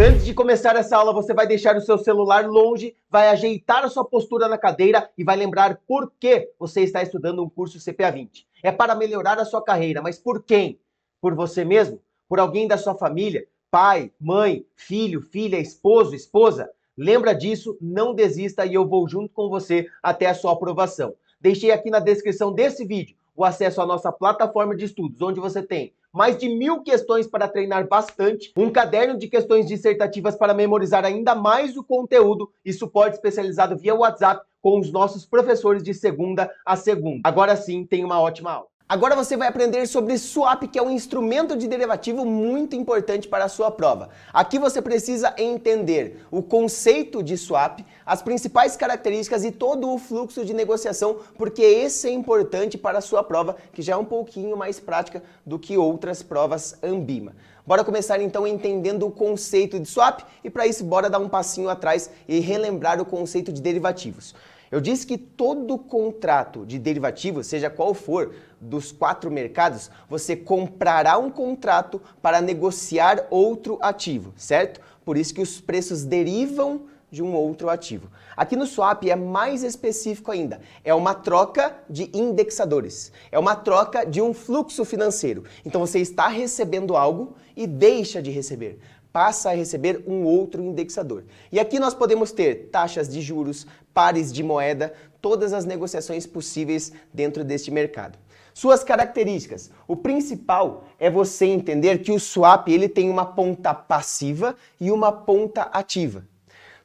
Antes de começar essa aula, você vai deixar o seu celular longe, vai ajeitar a sua postura na cadeira e vai lembrar por que você está estudando um curso CPA 20. É para melhorar a sua carreira, mas por quem? Por você mesmo? Por alguém da sua família? Pai, mãe, filho, filha, esposo, esposa? Lembra disso, não desista e eu vou junto com você até a sua aprovação. Deixei aqui na descrição desse vídeo o acesso à nossa plataforma de estudos, onde você tem mais de 1000 questões para treinar bastante, um caderno de questões dissertativas para memorizar ainda mais o conteúdo e suporte especializado via WhatsApp com os nossos professores de segunda a segunda. Agora sim, tem uma ótima aula. Agora você vai aprender sobre swap, que é um instrumento de derivativo muito importante para a sua prova. Aqui você precisa entender o conceito de swap, as principais características e todo o fluxo de negociação, porque esse é importante para a sua prova, que já é um pouquinho mais prática do que outras provas Ambima. Bora começar então entendendo o conceito de swap e para isso bora dar um passinho atrás e relembrar o conceito de derivativos. Eu disse que todo contrato de derivativo, seja qual for, dos 4 mercados, você comprará um contrato para negociar outro ativo, certo? Por isso que os preços derivam de um outro ativo. Aqui no swap é mais específico ainda, é uma troca de indexadores, é uma troca de um fluxo financeiro. Então você está recebendo algo e deixa de receber, passa a receber um outro indexador. E aqui nós podemos ter taxas de juros, pares de moeda, todas as negociações possíveis dentro deste mercado. Suas características. O principal é você entender que o swap ele tem uma ponta passiva e uma ponta ativa.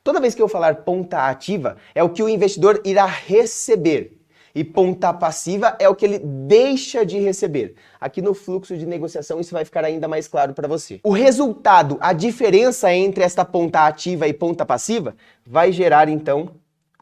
Toda vez que eu falar ponta ativa, é o que o investidor irá receber. E ponta passiva é o que ele deixa de receber. Aqui no fluxo de negociação isso vai ficar ainda mais claro para você. O resultado, a diferença entre esta ponta ativa e ponta passiva, vai gerar então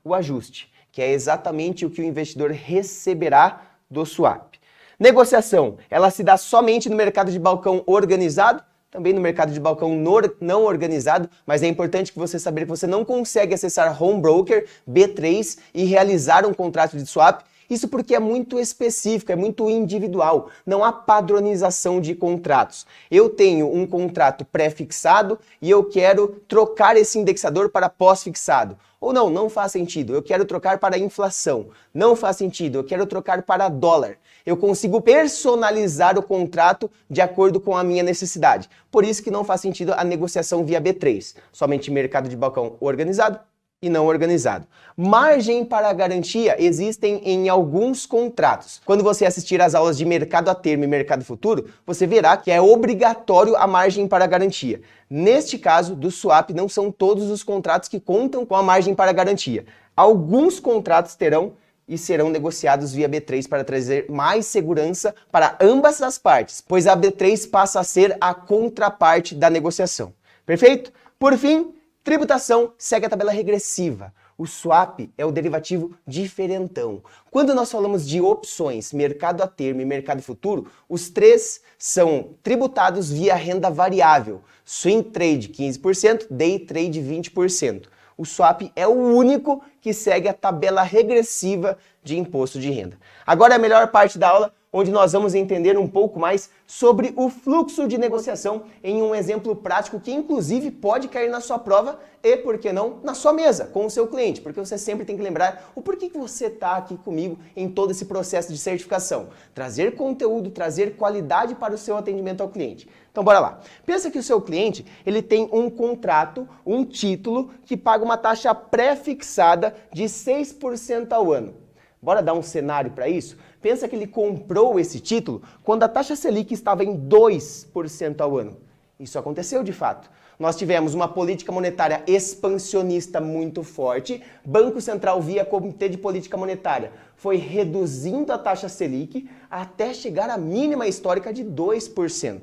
o ajuste, que é exatamente o que o investidor receberá do swap. Negociação, ela se dá somente no mercado de balcão organizado, também no mercado de balcão não organizado, mas é importante que você saber que você não consegue acessar Home Broker, B3 e realizar um contrato de swap. Isso porque é muito específico, é muito individual, não há padronização de contratos. Eu tenho um contrato pré-fixado e eu quero trocar esse indexador para pós-fixado. Ou não, não faz sentido, eu quero trocar para inflação. Não faz sentido, eu quero trocar para dólar. Eu consigo personalizar o contrato de acordo com a minha necessidade. Por isso que não faz sentido a negociação via B3, somente mercado de balcão organizado e não organizado. Margem para garantia existem em alguns contratos. Quando você assistir às aulas de mercado a termo e mercado futuro, você verá que é obrigatório a margem para garantia. Neste caso, do swap, não são todos os contratos que contam com a margem para garantia. Alguns contratos terão e serão negociados via B3 para trazer mais segurança para ambas as partes, pois a B3 passa a ser a contraparte da negociação. Perfeito? Por fim, tributação segue a tabela regressiva. O swap é o derivativo diferentão. Quando nós falamos de opções, mercado a termo e mercado futuro, os três são tributados via renda variável. Swing trade 15%, day trade 20%. O swap é o único que segue a tabela regressiva de imposto de renda. Agora é a melhor parte da aula, onde nós vamos entender um pouco mais sobre o fluxo de negociação em um exemplo prático que inclusive pode cair na sua prova e, por que não, na sua mesa com o seu cliente, porque você sempre tem que lembrar o porquê que você está aqui comigo em todo esse processo de certificação. Trazer conteúdo, trazer qualidade para o seu atendimento ao cliente. Então bora lá. Pensa que o seu cliente ele tem um contrato, um título que paga uma taxa pré-fixada de 6% ao ano. Bora dar um cenário para isso? Pensa que ele comprou esse título quando a taxa Selic estava em 2% ao ano. Isso aconteceu de fato. Nós tivemos uma política monetária expansionista muito forte, Banco Central via Comitê de Política Monetária foi reduzindo a taxa Selic até chegar à mínima histórica de 2%.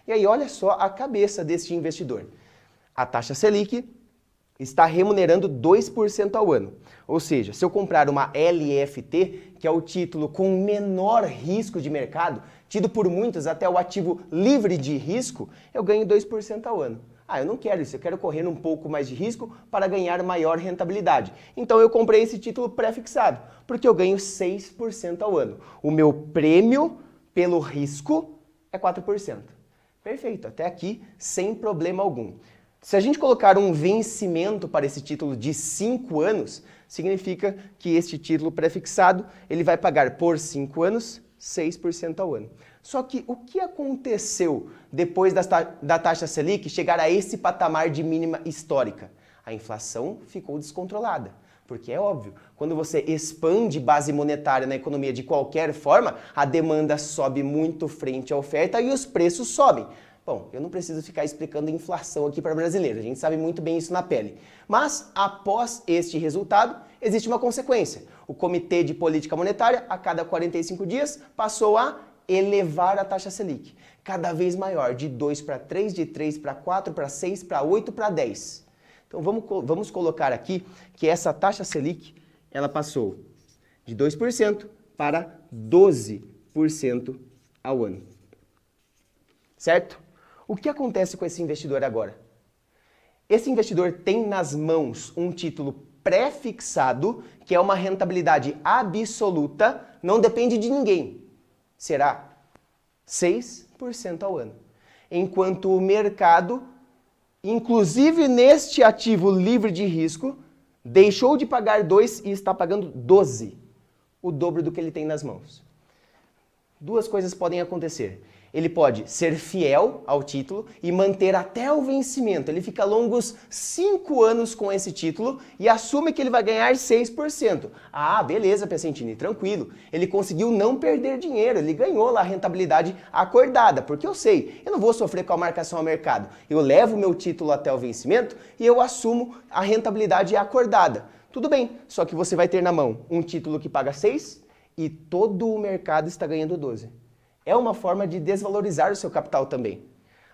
E aí olha só a cabeça deste investidor. A taxa Selic está remunerando 2% ao ano. Ou seja, se eu comprar uma LFT, que é o título com menor risco de mercado, tido por muitos até o ativo livre de risco, eu ganho 2% ao ano. Ah, eu não quero isso, eu quero correr um pouco mais de risco para ganhar maior rentabilidade. Então eu comprei esse título pré-fixado, porque eu ganho 6% ao ano. O meu prêmio pelo risco é 4%. Perfeito, até aqui sem problema algum. Se a gente colocar um vencimento para esse título de 5 anos, significa que este título pré-fixado ele vai pagar por 5 anos 6% ao ano. Só que o que aconteceu depois da taxa Selic chegar a esse patamar de mínima histórica? A inflação ficou descontrolada. Porque é óbvio, quando você expande base monetária na economia de qualquer forma, a demanda sobe muito frente à oferta e os preços sobem. Bom, eu não preciso ficar explicando inflação aqui para brasileiro, a gente sabe muito bem isso na pele. Mas, após este resultado, existe uma consequência. O Comitê de Política Monetária, a cada 45 dias, passou a elevar a taxa Selic. Cada vez maior, de 2 para 3, de 3 para 4, para 6, para 8, para 10. Então, vamos colocar aqui que essa taxa Selic, ela passou de 2% para 12% ao ano. Certo? O que acontece com esse investidor agora? Esse investidor tem nas mãos um título pré-fixado, que é uma rentabilidade absoluta, não depende de ninguém. Será 6% ao ano. Enquanto o mercado, inclusive neste ativo livre de risco, deixou de pagar 2 e está pagando 12, o dobro do que ele tem nas mãos. Duas coisas podem acontecer. Ele pode ser fiel ao título e manter até o vencimento. Ele fica longos 5 anos com esse título e assume que ele vai ganhar 6%. Ah, beleza, Piacentini, tranquilo. Ele conseguiu não perder dinheiro, ele ganhou lá a rentabilidade acordada, porque eu sei, eu não vou sofrer com a marcação ao mercado. Eu levo o meu título até o vencimento e eu assumo a rentabilidade acordada. Tudo bem, só que você vai ter na mão um título que paga 6 e todo o mercado está ganhando 12. É uma forma de desvalorizar o seu capital também.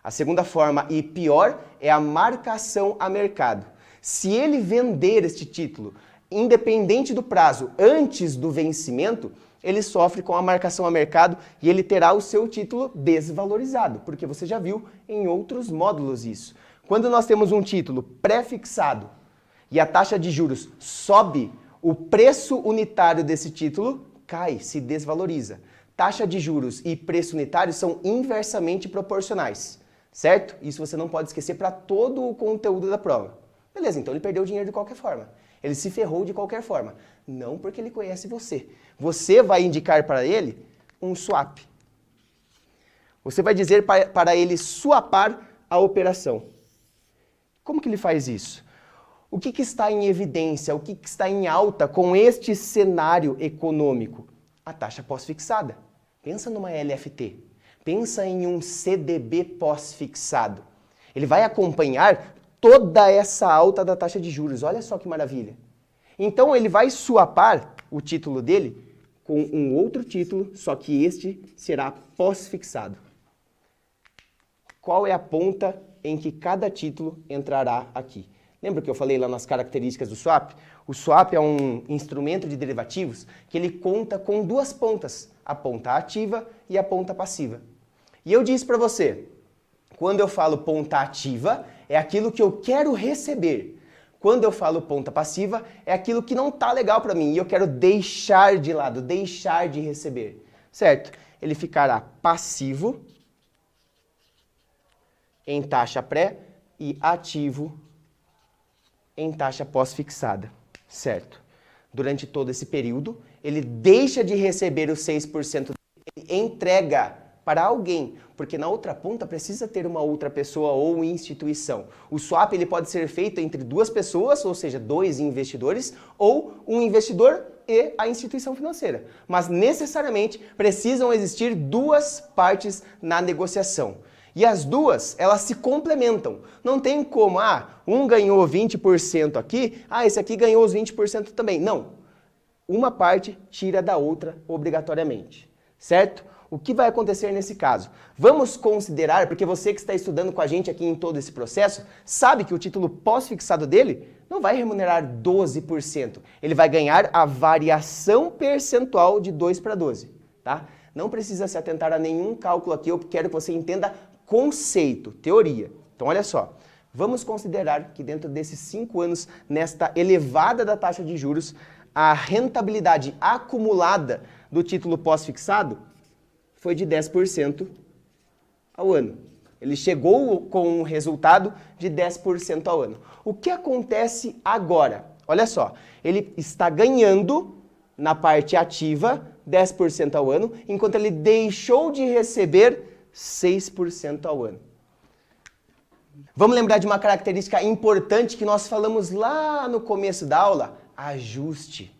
A segunda forma, e pior, é a marcação a mercado. Se ele vender este título, independente do prazo, antes do vencimento, ele sofre com a marcação a mercado e ele terá o seu título desvalorizado, porque você já viu em outros módulos isso. Quando nós temos um título pré-fixado e a taxa de juros sobe, o preço unitário desse título cai, se desvaloriza. Taxa de juros e preço unitário são inversamente proporcionais, certo? Isso você não pode esquecer para todo o conteúdo da prova. Beleza, então ele perdeu dinheiro de qualquer forma. Ele se ferrou de qualquer forma. Não porque ele conhece você. Você vai indicar para ele um swap. Você vai dizer para ele swapar a operação. Como que ele faz isso? O que está em evidência, o que está em alta com este cenário econômico? A taxa pós-fixada. Pensa numa LFT. Pensa em um CDB pós-fixado. Ele vai acompanhar toda essa alta da taxa de juros. Olha só que maravilha. Então ele vai swapar o título dele com um outro título, só que este será pós-fixado. Qual é a ponta em que cada título entrará aqui? Lembra que eu falei lá nas características do swap? O swap é um instrumento de derivativos que ele conta com duas pontas, a ponta ativa e a ponta passiva. E eu disse para você, quando eu falo ponta ativa, é aquilo que eu quero receber. Quando eu falo ponta passiva, é aquilo que não está legal para mim e eu quero deixar de lado, deixar de receber. Certo? Ele ficará passivo em taxa pré e ativo em taxa pós-fixada, certo? Durante todo esse período, ele deixa de receber os 6%, ele entrega para alguém, porque na outra ponta precisa ter uma outra pessoa ou instituição. O swap ele pode ser feito entre duas pessoas, ou seja, 2 investidores, ou um investidor e a instituição financeira. Mas necessariamente precisam existir duas partes na negociação. E as duas, elas se complementam. Não tem como, um ganhou 20% aqui, esse aqui ganhou os 20% também. Não. Uma parte tira da outra obrigatoriamente. Certo? O que vai acontecer nesse caso? Vamos considerar, porque você que está estudando com a gente aqui em todo esse processo, sabe que o título pós-fixado dele não vai remunerar 12%. Ele vai ganhar a variação percentual de 2 para 12. Tá? Não precisa se atentar a nenhum cálculo aqui, eu quero que você entenda conceito, teoria. Então, olha só, vamos considerar que dentro desses 5 anos, nesta elevada da taxa de juros, a rentabilidade acumulada do título pós-fixado foi de 10% ao ano. Ele chegou com um resultado de 10% ao ano. O que acontece agora? Olha só, ele está ganhando na parte ativa 10% ao ano, enquanto ele deixou de receber 6% ao ano. Vamos lembrar de uma característica importante que nós falamos lá no começo da aula? Ajuste.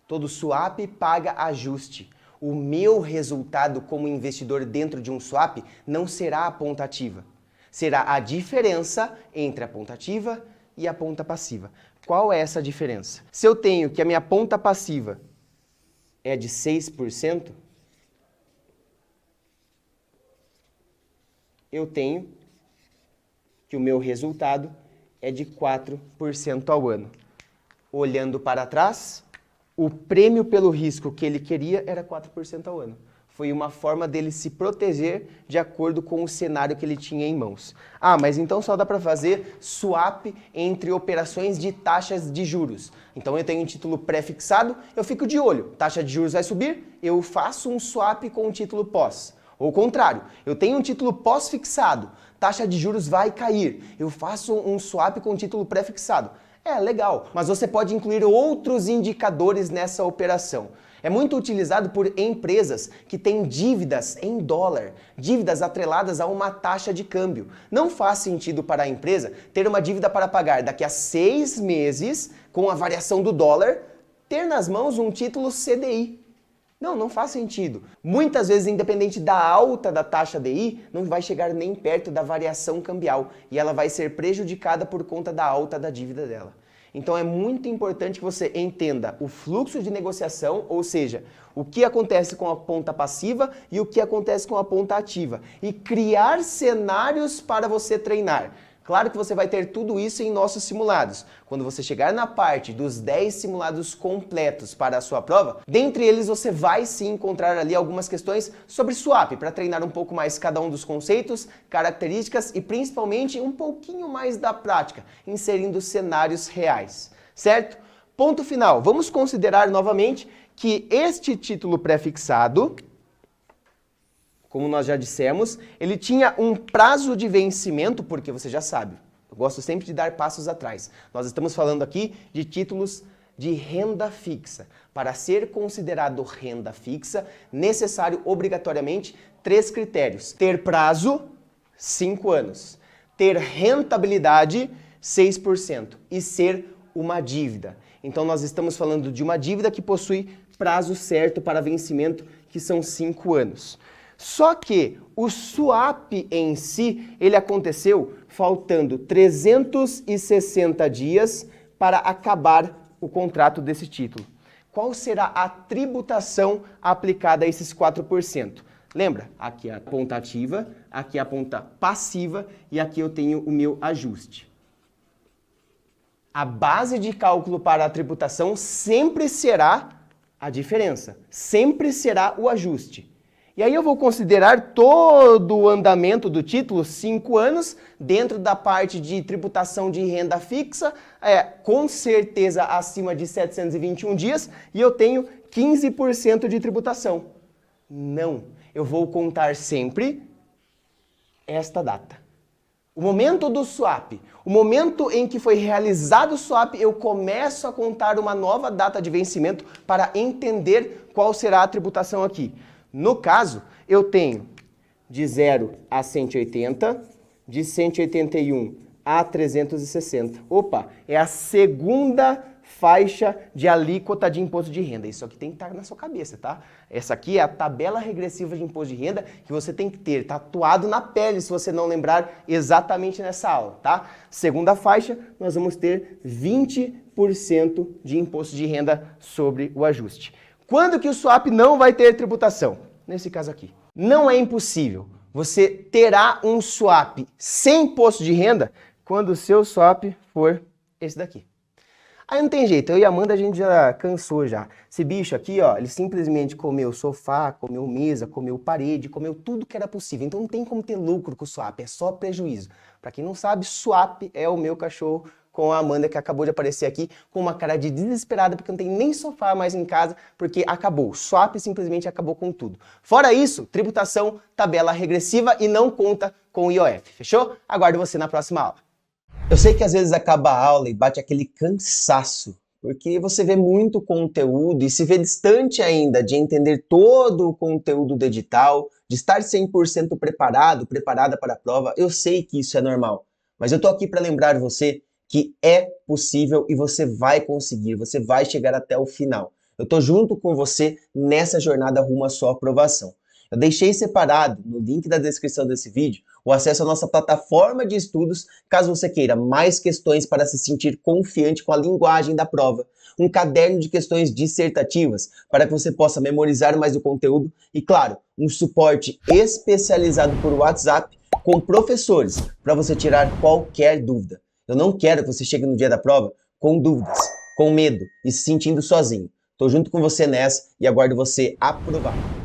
Todo swap paga ajuste. O meu resultado como investidor dentro de um swap não será a ponta ativa. Será a diferença entre a ponta ativa e a ponta passiva. Qual é essa diferença? Se eu tenho que a minha ponta passiva é de 6%, eu tenho que o meu resultado é de 4% ao ano. Olhando para trás, o prêmio pelo risco que ele queria era 4% ao ano. Foi uma forma dele se proteger de acordo com o cenário que ele tinha em mãos. Ah, mas então só dá para fazer swap entre operações de taxas de juros. Então eu tenho um título pré-fixado, eu fico de olho. Taxa de juros vai subir, eu faço um swap com um título pós. Ou o contrário, eu tenho um título pós-fixado, taxa de juros vai cair, eu faço um swap com um título pré-fixado. É legal, mas você pode incluir outros indicadores nessa operação. É muito utilizado por empresas que têm dívidas em dólar, dívidas atreladas a uma taxa de câmbio. Não faz sentido para a empresa ter uma dívida para pagar daqui a 6 meses, com a variação do dólar, ter nas mãos um título CDI. Não faz sentido. Muitas vezes, independente da alta da taxa DI, não vai chegar nem perto da variação cambial e ela vai ser prejudicada por conta da alta da dívida dela. Então é muito importante que você entenda o fluxo de negociação, ou seja, o que acontece com a ponta passiva e o que acontece com a ponta ativa, e criar cenários para você treinar. Claro que você vai ter tudo isso em nossos simulados. Quando você chegar na parte dos 10 simulados completos para a sua prova, dentre eles você vai sim encontrar ali algumas questões sobre swap, para treinar um pouco mais cada um dos conceitos, características e principalmente um pouquinho mais da prática, inserindo cenários reais, certo? Ponto final. Vamos considerar novamente que este título pré-fixado, como nós já dissemos, ele tinha um prazo de vencimento, porque você já sabe, eu gosto sempre de dar passos atrás. Nós estamos falando aqui de títulos de renda fixa. Para ser considerado renda fixa, necessário obrigatoriamente 3 critérios. Ter prazo, 5 anos. Ter rentabilidade, 6%. E ser uma dívida. Então nós estamos falando de uma dívida que possui prazo certo para vencimento, que são 5 anos. Só que o swap em si, ele aconteceu faltando 360 dias para acabar o contrato desse título. Qual será a tributação aplicada a esses 4%? Lembra? Aqui é a ponta ativa, aqui é a ponta passiva e aqui eu tenho o meu ajuste. A base de cálculo para a tributação sempre será a diferença, sempre será o ajuste. E aí eu vou considerar todo o andamento do título, 5 anos, dentro da parte de tributação de renda fixa, com certeza acima de 721 dias, e eu tenho 15% de tributação. Não, eu vou contar sempre esta data. O momento do swap, o momento em que foi realizado o swap, eu começo a contar uma nova data de vencimento para entender qual será a tributação aqui. No caso, eu tenho de 0 a 180, de 181 a 360. Opa, é a segunda faixa de alíquota de imposto de renda. Isso aqui tem que estar na sua cabeça, tá? Essa aqui é a tabela regressiva de imposto de renda que você tem que ter tatuado na pele, se você não lembrar exatamente nessa aula, tá? Segunda faixa, nós vamos ter 20% de imposto de renda sobre o ajuste. Quando que o swap não vai ter tributação? Nesse caso aqui. Não é impossível. Você terá um swap sem imposto de renda quando o seu swap for esse daqui. Aí não tem jeito, eu e a Amanda a gente já cansou já. Esse bicho aqui, ó, ele simplesmente comeu sofá, comeu mesa, comeu parede, comeu tudo que era possível. Então não tem como ter lucro com o swap, é só prejuízo. Para quem não sabe, swap é o meu cachorro com a Amanda, que acabou de aparecer aqui com uma cara de desesperada, porque não tem nem sofá mais em casa, porque acabou. O swap simplesmente acabou com tudo. Fora isso, tributação, tabela regressiva e não conta com o IOF, fechou? Aguardo você na próxima aula. Eu sei que às vezes acaba a aula e bate aquele cansaço, porque você vê muito conteúdo e se vê distante ainda de entender todo o conteúdo do edital, de estar 100% preparado, preparada para a prova. Eu sei que isso é normal, mas eu tô aqui para lembrar você que é possível e você vai conseguir, você vai chegar até o final. Eu tô junto com você nessa jornada rumo à sua aprovação. Eu deixei separado no link da descrição desse vídeo o acesso à nossa plataforma de estudos, caso você queira mais questões para se sentir confiante com a linguagem da prova, um caderno de questões dissertativas para que você possa memorizar mais o conteúdo e, claro, um suporte especializado por WhatsApp com professores para você tirar qualquer dúvida. Eu não quero que você chegue no dia da prova com dúvidas, com medo e se sentindo sozinho. Tô junto com você nessa e aguardo você aprovado.